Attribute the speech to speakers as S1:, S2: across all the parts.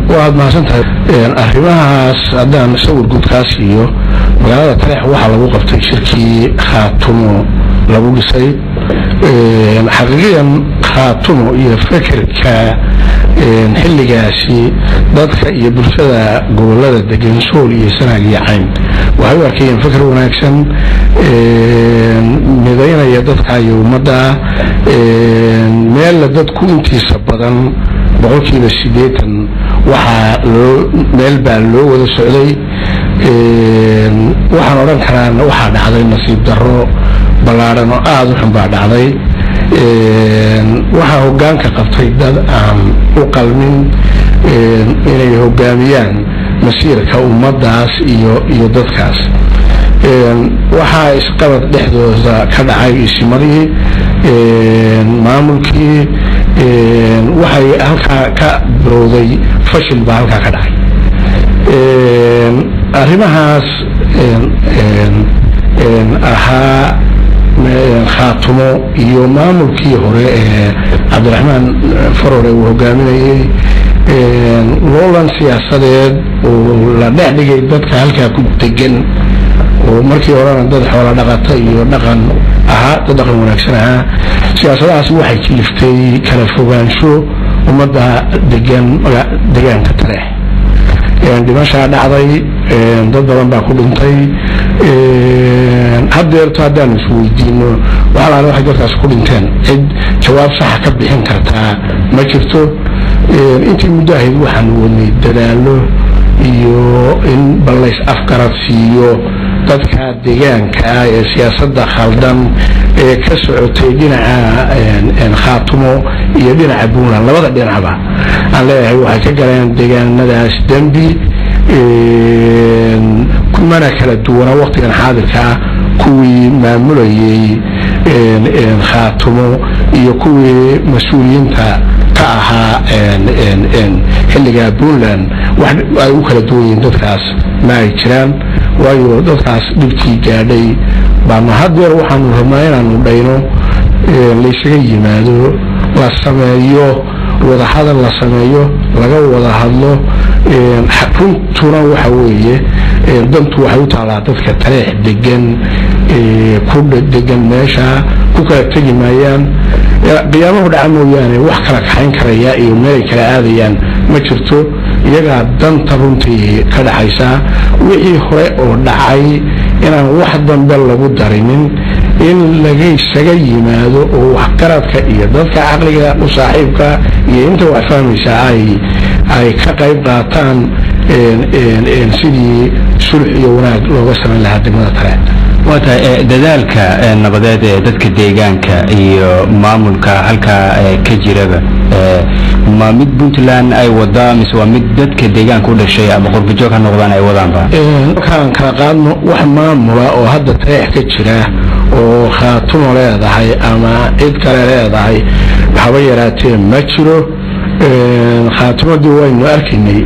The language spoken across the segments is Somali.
S1: وعد ما سنتها أهمها أدان سووا الجودكاسيو وهذا تريح واحد لو قبت شركي خاتمه لو جسي حقيقة خاتمه يفكر ك نحل جاسي ضدك يبرشة جولة دقن سوري سنة جيعين وهو كي فكر وناكسن مدينة يدك يوم مدى ميل ضد كنتي سبضا بقولك للسيدات وح ميل باللو وذا السعودي وح نوران حران وح هذا النصيب درو بلارن وآذهم بعد هذا waxa hoggaanka qabtay dad aan u qalmin inay hoggaamiyaan masiirka ummadaas iyo dadkaas waxa isqabad dhexdooda ka dhacay isimadii maamulkii waxay halka ka bilowday fashil baa halka ka dhacay arrimahaas ahaa خاتمه يومام الكي هوري عبد الرحمن فروري وهجامي لولان سياسة ولا نحدي ضدك هلكا كنت تجن ومركي ورانا ضد حوالي نغطي ونغن تدخل مناكسنها سياسة أسوحي كيفتي كالفوغان شو ومدى دجان كتريح يعني دمشق دعضي ضد رنبا كلنتي هذا يرتادان شوي دينه وعلى روح جرتاس كلنتين جواب صح كبحين كرتا ما شفتو انت مجاهد وحن وني دلاله iyo in balays afkarad siiyo dadka deegaanka ee siyaasadda khaldan ee ka socotay dhinaca khaatumo iyo dhinaca buuna labada dhinacba aan leeyahay waxa ka galeen deegaanadaas dambi kumana kala duwana waqtigan xaadirka kuwii maamulayay khaatumo iyo kuwii mas'uuliyiinta ka ahaa xilliga Puntland wax ay u kala duwan yihiin dadkaas ma ay jiraan waayo dadkaas dhibkii gaadhay baa hadeer waxaan rabnaa inaanu dhayno la isaga yimaado la sameeyo wada hadal la sameeyo laga wada hadlo xukuntuna waxa weeye dantu waxay u taalaa dadka tareex degan ku degan meesha ku kala tagi maayaan qiyaamahu dhaca mooyaane wax kala kaxayn karaya iyo meel kala aadayaan ma jirto iyaga danta runtii ka dhaxaysa wixii hore oo dhacay inaan wax dambe lagu darinin in laga isaga yimaado oo wax qaradka iyo dadka aqliga u saaxiibka iyo inta wax fahmaysa ay ka qayb qaataan sidii sulx iyo wanaag looga sameyn lahaa degmada Tareex
S2: wata dadaalka nabadeed ee dadka deegaanka iyo maamulka halka ka jiraba ma mid Puntland ay wada mise waa mid dadka deegaanka u dhashay ama qurbajoog ka noqdaan ay wadaan ba
S1: kan kala qaadno wax maamula oo hadda Tareex ka jira oo khaatumo leedahay ama cid kale leedahay haba yaraatee ma jiro خاتمة وين أركني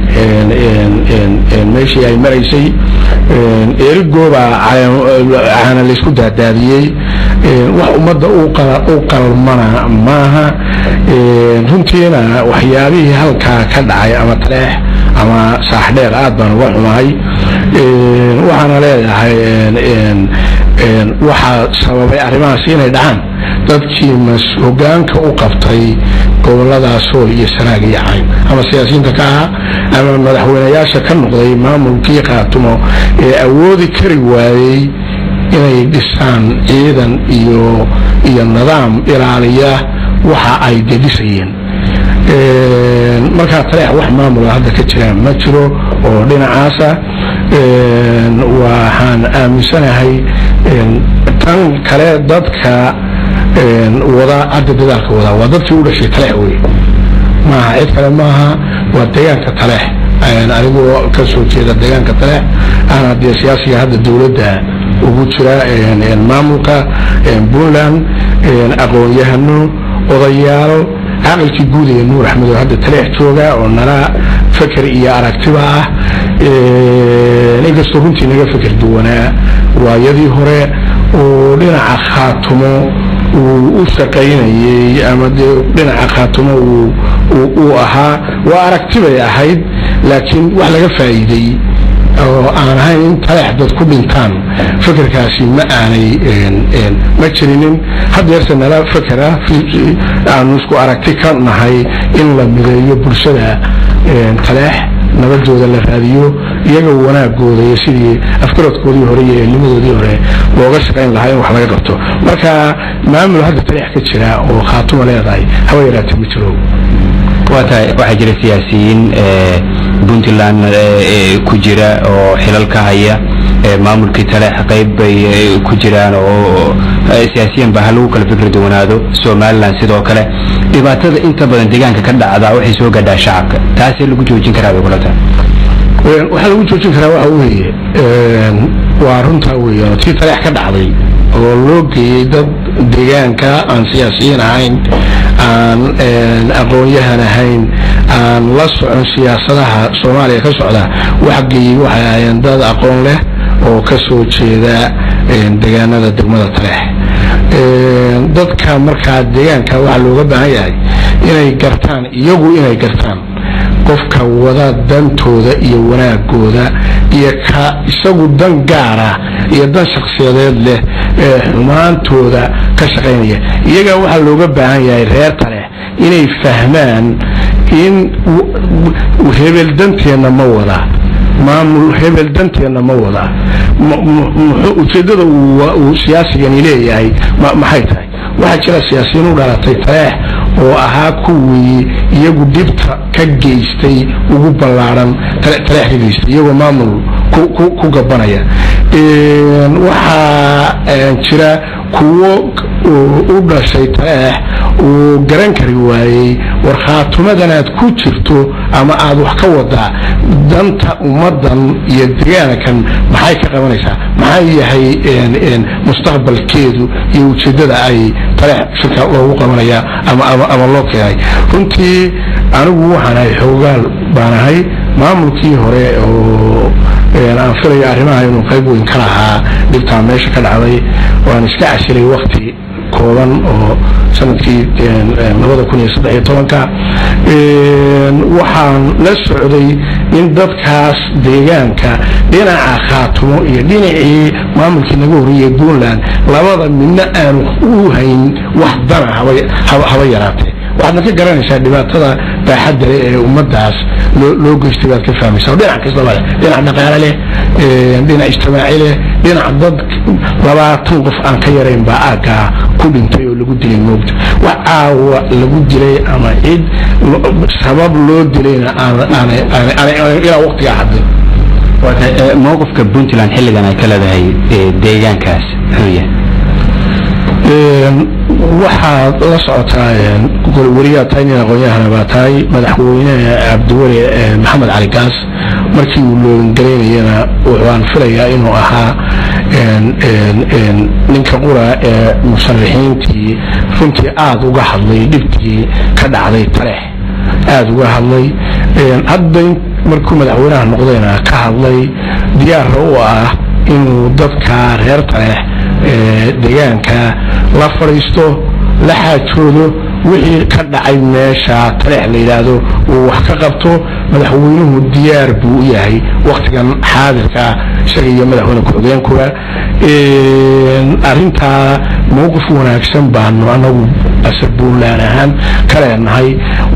S1: ماشي أي مريسي إرجوبا عن اللي سكوت هدارية ومدة أوقل منا معها هنتينا وحيابي هلكا كدعي أما تريح أما صاحدير أدبان وحماي وحنا ليه وحا سببي أريمان سينا دعان dadkii mas'uulka u qabtay gobolada Sool iyo Sanaag iyo Cayn ama siyaasiyiinta ka ama madaxweynayaasha ka noqday maamulkii Khaatumo ee awoodi kari waayay inay dhisaan ciidan iyo nidaam ilaaliya waxa ay dhisayeen marka Tareex wax maamul hadda ka jira ma jiro oo dhinacaasa waxaan aaminsanahay tan kale dadka وضع عدد ذلك وضع وضعت أول شيء تلاح وي ما عيد كلام معها والديان كتلاح أنا أريد كسر شيء الديان كتلاح أنا دي سياسي هذا الدولة ده وجود شراء المملكة بولان أقول يهنو وضياره عقل كجودي النور أحمد هذا تلاح توجع ونرى فكر إياه أركتبه نيجي صرنتي نيجي فكر دونا ويدي هراء ولنا خاتمه وشقيني أما بين عقاتهم وأها وأركتبه أحد لكن وحلا فائدي أنا هاي أنت يحدث كل إنسان فكر كاسي ما أنا ما تشرينين حد يرسل لا فكرة في نسكو أركتك نهاي إن لم يبرشها تلاح نبدو ذا الراديو يجوا جود يسيري أفكارات كودي هورية اللي دي هورية وغش قين لهاي وحلا يقطو مركا ما عملوا هذا تلاح كتشرا وخاطوا عليه ضاي هوايرات مترو
S2: وحجر السياسيين بنتلان كجرا أو حلال كهية مامور كتلاح قيب كجران أو سياسيين بهلوك الفكر دون هذا سومالان سيدو كله إباتة أنت بدن ديجان كذا عدا وحيسوا قدا شعب تأثير لو جوجين كرا بقولتها
S1: وحلو جوجين كرا وهوي وارنتا ويا تلاح كذا عضي ولوكي ضد ديجان كأن سياسيين عين أن أقوياء هين أن لصق سياسة صوماليا كسؤالها وحقي وحيا ينداد أقول له وكسوت ذا دجانا ذا دمنا ترح ضد كمركز دجان كوالو جبهة إني قرطان يجو إني قرطان قف كوذا دنتو ذا يونا جوذا يكا يسوي دن جارة يدن شخصية له ما أنتو ذا كشقينية يجا والو جبهة غير ترح إني فهمان إن وهبل دنتينا موضع ما هبل دنتينا موضع وتجد وسياسي يعني ليه يعني ما حيتها واحد شلا سياسيين ولا تيتاه وأهاكوي يجو دبت كجيستي وجبلارن تريح جيستي يجو مامل كو جبنايا وها شلا كو وبلا شيء تريح وجرن كريواي ورخاتمدنا تكوتشرتو أما عاد وحكودا دنت ومدن يدريانا كان محايك قوانيسا محاي هي مستقبل كيدو يوجد أي طريق شركة الله قوانيا أما الله كهاي كنتي أنا وحنا حوجال بانا هاي ما ملكي هراء أنا فري أرماها إنه قيبو إن كلها دبتها ماشي كل علي وأنا استعش لي وقتي كولان أو سنتي نبض كوني صدقي طبعا وحن للسعودي إن ضبكاس ديجانكا دينا عخاتمو دينا ما ممكن نقول يقول لان لابد منا أن وهين وحدنا هوايراتي وحنا في جراني شادبات هذا بحد ومدعس لو اجتماعات كفامي سو دينا كسر الله دينا نقال له دينا اجتماعي له دينا ضد لبا توقف عن خيرين باكا كل انتيو لو دلي موقت وعاو لو دلي اما عيد سبب لو دلينا انا الى وقت احد
S2: موقف كبنتلان حلقنا كلا هي ديجان كاس هي
S1: waxaa la socotaa wariyaa tayna aqoonyahana baa tahay madaxweynaha Cabdiweli Maxamed Cali Gaas markii uu loo gareynayna waxaan filayaa inuu ahaa ninka qura ee musharaxiintii runtii aad uga hadlay dhibkii ka dhacday Tareex aad uga hadlay hadda markuu madaxweynaha noqdayna ka hadlay diyaar u ah inuu dadka reer Tareex deegaanka la fariisto la xaajoodo wixii ka dhacay meesha Tareex la yiraahdo oo wax ka qabto madaxweynuhu diyaar buu yahay waqtigan xaadirka shaqada madaxweynaha ku-xigeenka arinta mowqif wanaagsan baan anagu asbuulaan ahaan kala nahay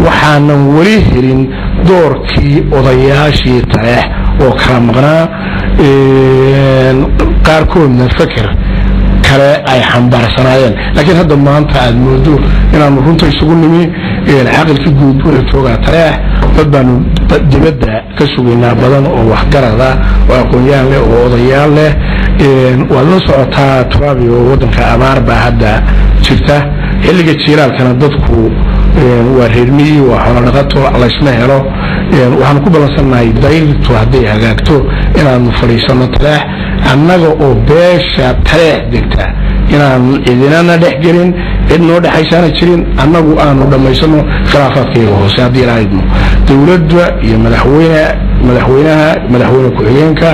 S1: waxaanan wali helin doorkii odayaashii Tareex oo kala maqnaa qaarkoodna fakir kale ay xambaarsanayeen laakiin hadda maanta aad moodo inaan runta isugu nimi aqalka guud wuxuu joogaa Tareex dad baan dibadda ka sugaynaa badan oo wax garada oo aqoonyahan leh oo odayaal leh waa la socotaa Turaabi oo wadanka abaar baa hadda jirta xilliga jiilaalkana dadku waa reer miyi waa xoolo dhaqato la isma helo waxaan ku balansanahay dayrtu haday hagaagto inaan fariisano Tareex annaga oo beesha Tareex degta inaan idinana dhexgelin idnoo dhaxaysan jirin annagu aanu dhameysano khilaafaadkeega hoose hadii raayidmo dawladda iyo madaxweynaha madaxweyne ku-xigeenka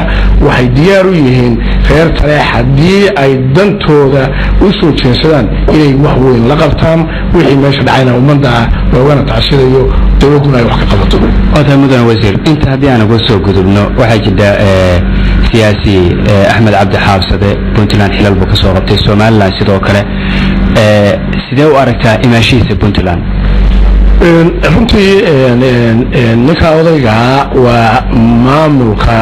S1: waxay diyaar u yihiin reer Taleex haddii ay dantooda u soo jeensadaan inay wax weyn la qabtaan wixii meesha dhacayna ummadda loogana tacsidayo dawladuna ay wax ka qabato.
S2: Wada mudan wasiir inta haddii aan uga soo gudubno waxaa jira siyaasi Axmed Cabdi Xaabsade Puntland xilal buu ka soo qabtay Somaliland sidoo kale sidee u aragtaa imaashiisa Puntland
S1: runtii ninka odayga waa maamulka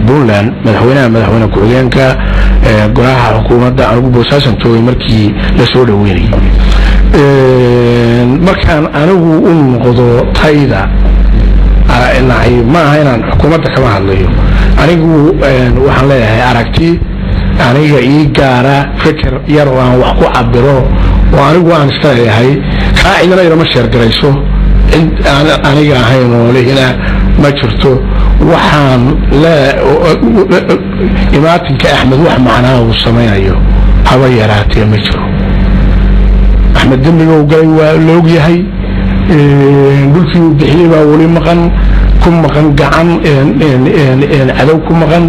S1: Puntland madaxweyne ku-xigeenka golaha xukuumadda anigu boosaasan joogay markii la soo dhaweynayay markaan anigu u noqdo tayda ma aha inaan xukuumadda kama hadlayo anigu waxaan leeyahay aragti aniga ii gaara fikir yar oo aan wax ku cabiro oo anigu aan iska leeyahay kaa cidina ilama sheergarayso cid aniga ahayn oo lehina ma jirto waxaan imaatinka Axmed wax macnaa uu samaynayo haba yaraatee ma jiro Axmed dembiga uu galay waa loog yahay dhulkii uu bixiyay baa weli maqan ku maqan gacan cadow ku maqan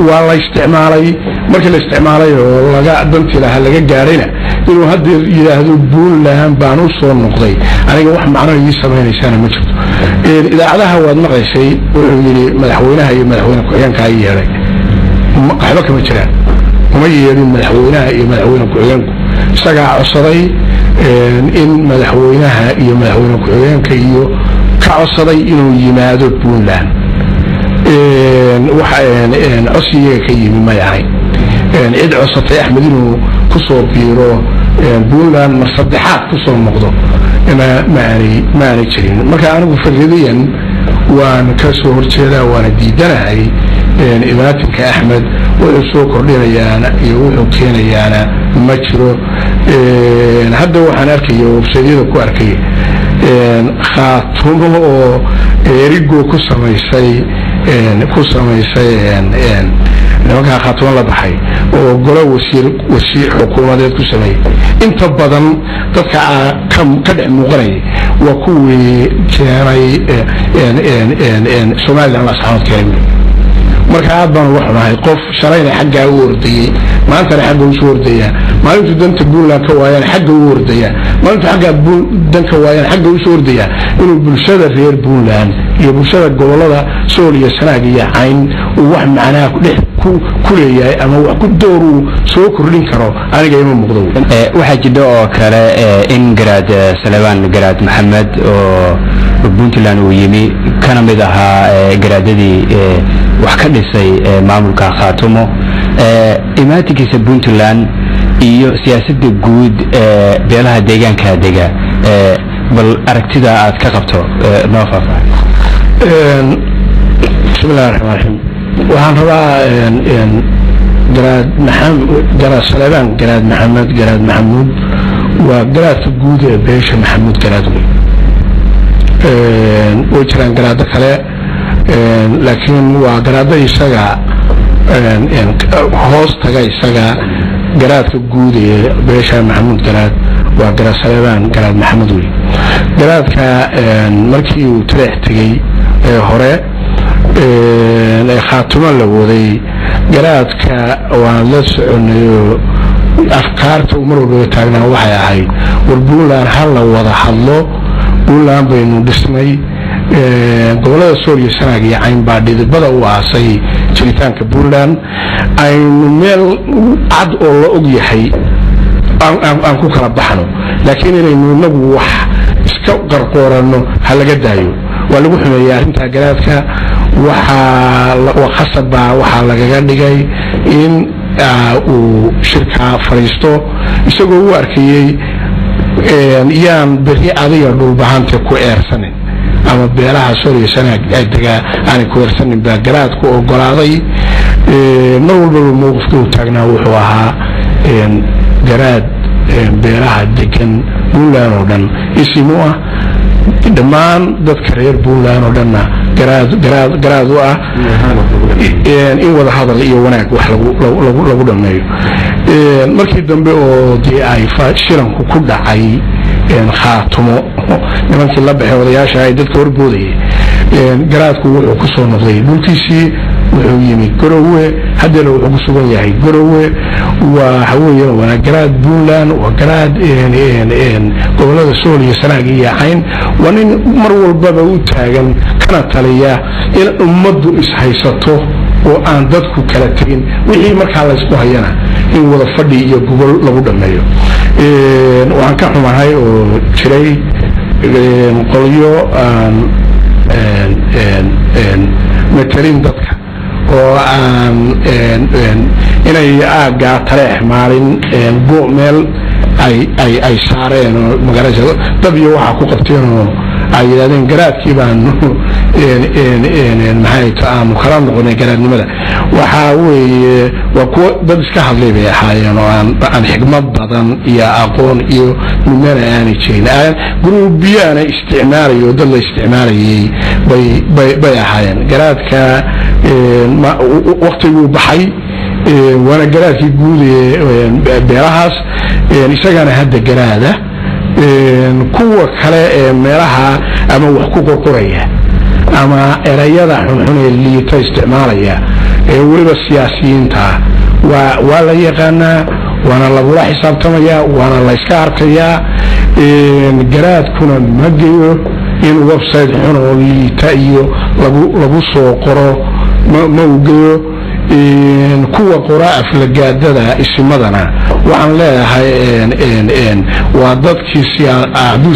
S1: waa la isticmaalay markii la isticmaalay oo laga dantii lahaa laga gaarayna inuu hadda yiraahdo Puntland baan u soo noqday aniga wax macno ii sameynaysan ma jirto idaacadaha waad maqaysay wuxuu yiri madaxweynaha iyo madaxweyne ku-xigeenka ay yeelay waxba kama jiraan uma yeelin madaxweynaha iyo madaxweyne ku-xigeenku isaga codsaday in madaxweynaha iyo madaxweyne ku-xigeenka iyo ka codsaday inuu yimaado Puntland codsiga ka yimi ma yahay cid codsatay Axmed inuu ku soo biiro Puntland mar saddexaad ku soo noqdo ma aanay jirin marka anigu fikradiyan waan ka soo horjeedaa waana diidanahay imaatinka Axmed wuxuu soo kordhinayaana iyo wuxuu keenayaana ma jiro hadda waxaan arkaya websaydyada ku arkay khaatumo oo erigo ku samaysay nimanka khaatumo la baxay oo golo wasiir xukuumadeed ku sameeyay inta badan dadka ka dhex muuqanay waa kuwii keenay Somaliland la saxood keenay marka aad baan wax nahay qof shalayna xagga u ordayay maantana xagga u soo ordaya maalintu danta Puntland ka waayaan xagga u ordaya maalintu xagga danka waayaan xagga u soo ordaya inuu bulshada reer Puntland iyo bulshada gobolada Sool iyo Sanaag iyo Cayn uu wax macnaa ku leeyahay ama wax ku door uu soo kordhin karo aniga ima muuqdo
S2: waxaa jira oo kale in garaad Salebaan garaad Maxamed oo Puntland uu yimi kana mid ahaa garaadadii wax ka dhisay maamulka Khaatumo imaatinkiisa Puntland iyo siyaasadda guud beelaha deegaanka dega bal aragtida aad ka qabto noo faahfaahin
S1: bismillahir rahmaanir rahiim waxaan rabaa garaad Salebaan garaad Maxamuud waa garaadka guud ee beesha Maxamuud garaad way jiraan garaado kale laakiin waa garaado isaga hoos taga isaga garaadka guud ee beesha Maxamuud garaad waa garaad Salebaan garaad Maxamuud wey garaadka markii uu Taleex tagay hore Khaatumo la waday garaadka waan la soconayo afkaarta umar walba taagnaa waxay ahayd war Puntland hal la wada hadlo Puntland baynu dhisnay gobolada Sool iyo Sanaag iyo Cayn baa dhidibada u aasay jiritaanka Puntland aynu meel cad oo la og yahay aan ku kala baxno laakiin inaynu inagu wax iska qarqoorano ha laga daayo waa lagu xumeeyay arrinta garaadka waxaa lagaga dhigay in uu shirka fariisto isagoo u arkayay yaan beri adiga dhulbahanta ku eersanin ama beelaha Sool iyo Sanaag ay degaa aan ku eersanin baa garaadku ogolaaday mar walba mowqifka uu taagnaa wuxuu ahaa garaad beelaha degan Puntland oo dhan isimu ah dhammaan dadka reer Puntland oo dhanna garaad u ah in wada hadal iyo wanaag wax lagu dhameeyo markii dambe oo ay shiranku ku dhacay Khaatumo nimankii la baxay odayaasha ay dadka horboodayay garaadku wuxuu ku soo noqday dhulkiisii wuxuu yimi garowe haddana wuxuu ku sugan yahay garowe waxa weeyaan waa garaad Puntland waa garaad gobolada Sool iyo Sanaag iyo Cayn waa nin mar walbaba u taagan kana taliya in ummaddu is haysato oo aan dadku kala tagin wixii markaa la isku hayana in wada fadhi iyo gobol lagu dhameeyo waxaan ka xumahay oo jiray qolyo metelin dadka oo aan inay aaga tareex maalin meel ay saareen oo magaalada dab iyo waxa ku qabteen oo ay yiraahdeen garaadkii baan maxay taanu kala noqonay garaadnimada waxa weeye waa kuwa dad iska hadlay bay ahaayeen oo aan xigmad badan iyo aqoon iyo midna aan jirin guruubiyana isticmaalayo dad la isticmaalayay bay ahaayeen garaadka waqtigu baxay wana garaadkii guud ee beerahaas isagana hadda garaada kuwa kale ee meelaha ama wax ku qorqoraya ama erayada xunxun ee liita isticmaalaya ee waliba siyaasiyiinta waa la yaqaanaa waana lagula xisaabtamaya waana la iska arkayaa garaadkuna ma geeyo in website xun oo liita iyo lagu soo qoro ma u geeyo kuwa qoraa aflagaadada isimadana waxaan leeyahay waa dadkii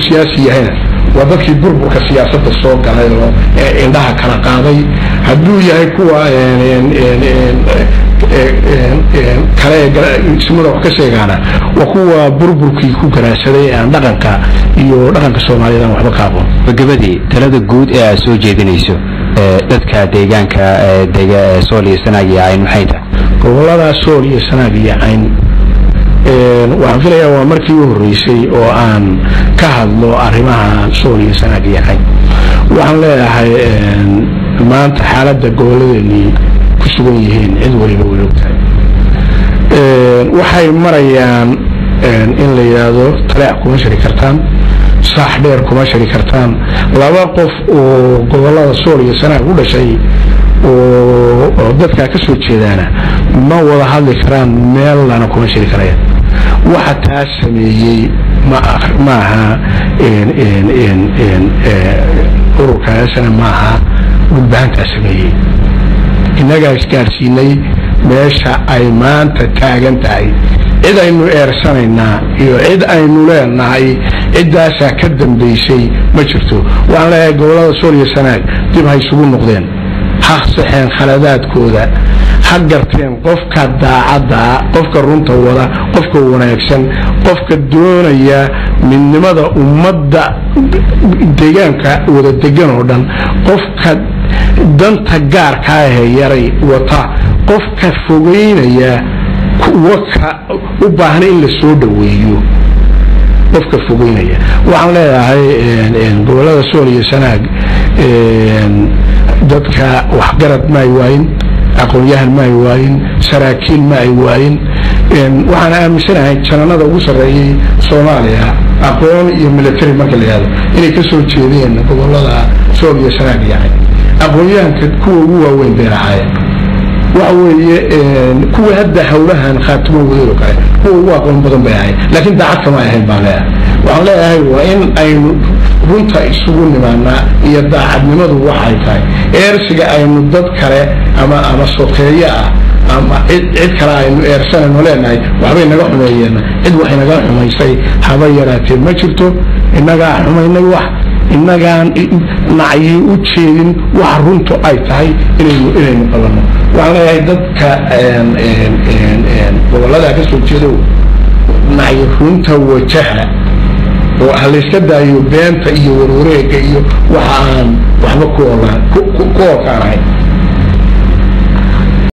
S1: siyaasi yahayna waa dadkii burburka siyaasadda soo galay oo indhaha kala qaaday hadduu yahay kuwa kale isimada wax ka sheegaana waa kuwa burburkii ku garaadsaday aan dhaqanka iyo dhaqanka Soomaaliyeed waxba ka aqoon
S2: gabadhii talada guud ee aad soo jeedinayso dadka deegaanka Sool iyo Sanaag iyo Cayn maxay tahay
S1: gobolada Sool iyo Sanaag iyo Cayn waxaan filayaa waa markii ugu horeysay oo aan ka hadlo arrimaha Sool iyo Sanaag iyo Cayn waxaan leeyahay maanta xaaladda goboladani ku sugan yihiin cid waliba way ogtahay waxay marayaan in la yiraahdo taleex kuma shari kartaan sax dheer kuma shari kartaan laba qof oo gobolada Sool iyo Sanaag u dhashay oo dadka ka soo jeedana ma wada hadli karaan meel lana kuma shari karayaan waxa taas sameeyay maaha ururkaasana maaha gudbaanta sameeyay inaga isgaarsiinay meesha ay maanta taagan tahay cid aynu eersanaynaa iyo cid aynu leenahay cidaasa ka dambeysay ma jirto waxaan leeyahay gobolada Sool iyo Sanaag dib hay isugu noqdeen ha saxeen khaladaadkooda ha garteen qofka daacada qofka runta wada qofka wanaagsan qofka doonaya midnimada ummadda deegaanka wada degan oo dhan qofka danta gaarka ah yaray wata qofka fogeynaya kuwa u baahan in la soo dhaweeyo qofka fogeynaya waxaan leeyahay gobolada Sool iyo Sanaag dadka wax garad ma ay waayin aqoonyahan ma ay waayin saraakiil ma ay waayin waxaan aaminsanahay jananada ugu sareeyay Soomaaliya aqoon iyo military marka la yiraahdo inay ka soo jeedeen gobolada Sool iyo Sanaag yahay aqoonyahanka kuwa ugu waaweyn beeraha وهي كل هذا حولها خاتمه وغيره كله هو أقول بدون بيعي لكن دعك ما يهين بالله وعلى هاي وإن أي runta isugu nimaana iyo daacadnimadu waxay tahay eersiga ay mudad kale ama soqeeya ama cid kale aynu eersanayno leenahay waxbay naga xumeeyeen cid waxay naga xumaysay haba yaraatee ma jirto inaga xumaynay wax inagaan nacyi u jeedin wax runtu ay tahay inaynu qabanno waxaan leeyahay dadka gobolada ka soo jeedo nacyi runta wajaha وهل يسكدها يبين تأيه وروريك إيه وحان وحبكوا الله كوكا راي